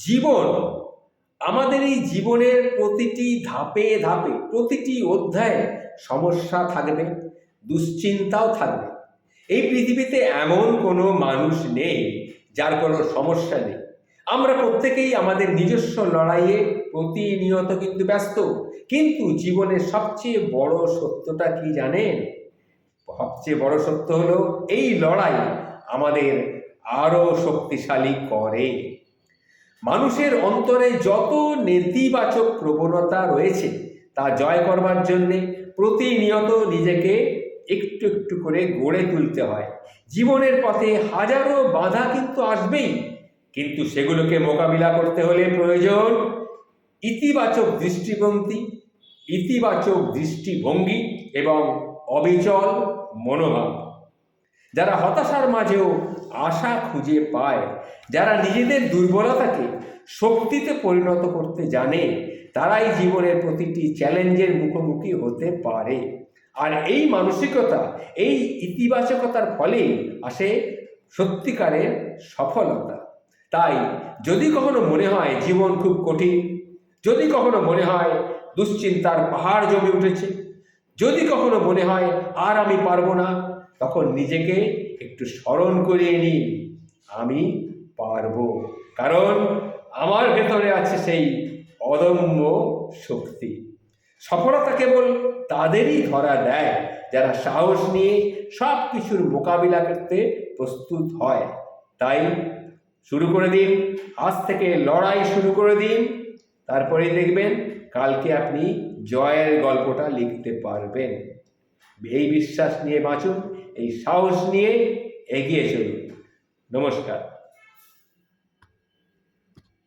জীবন, আমাদের এই জীবনের প্রতিটি ধাপে ধাপে, প্রতিটি অধ্যায়ে সমস্যা থাকবে, দুশ্চিন্তাও থাকবে। এই পৃথিবীতে এমন কোনো মানুষ নেই যার কোনো সমস্যা নেই। আমরা প্রত্যেকেই আমাদের নিজস্ব লড়াইয়ে প্রতিনিয়ত কিন্তু ব্যস্ত। কিন্তু জীবনের সবচেয়ে বড় সত্যটা কি জানেন? সবচেয়ে বড় সত্য হলো এই লড়াই আমাদের আরো শক্তিশালী করে। মানুষের অন্তরে যত নেতিবাচক প্রবণতা রয়েছে তা জয় করবার জন্যে প্রতিনিয়ত নিজেকে একটু একটু করে গড়ে তুলতে হয়। জীবনের পথে হাজারো বাধা কিন্তু আসবেই, কিন্তু সেগুলোকে মোকাবিলা করতে হলে প্রয়োজন ইতিবাচক দৃষ্টিভঙ্গি এবং অবিচল মনোভাব। যারা হতাশার মাঝেও আশা খুঁজে পায়, যারা নিজেদের দুর্বলতাকে শক্তিতে পরিণত করতে জানে, তারাই জীবনের প্রতিটি চ্যালেঞ্জের মুখোমুখি হতে পারে। আর এই মানসিকতা, এই ইতিবাচকতার ফলেই আসে সত্যিকারের সফলতা। তাই যদি কখনো মনে হয় জীবন খুব কঠিন, যদি কখনো মনে হয় দুশ্চিন্তার পাহাড় জমে উঠেছে, যদি কখনো মনে হয় আর আমি পারবো না, তখন নিজেকে একটু স্মরণ করিয়ে নিন, আমি পারবো। কারণ আমার ভেতরে আছে সেই অদম্য শক্তি। সফলতা কেবল তাদেরই ধরা দেয় যারা সাহস নিয়ে সব কিছুর মোকাবিলা করতে প্রস্তুত হয়। তাই শুরু করে দিন, আজ থেকে লড়াই শুরু করে দিন। তারপরেই দেখবেন কালকে আপনি জয়ের গল্পটা লিখতে পারবেন। এই বিশ্বাস নিয়ে বাঁচুন, এই সাহস নিয়ে এগিয়ে চলুন। নমস্কার।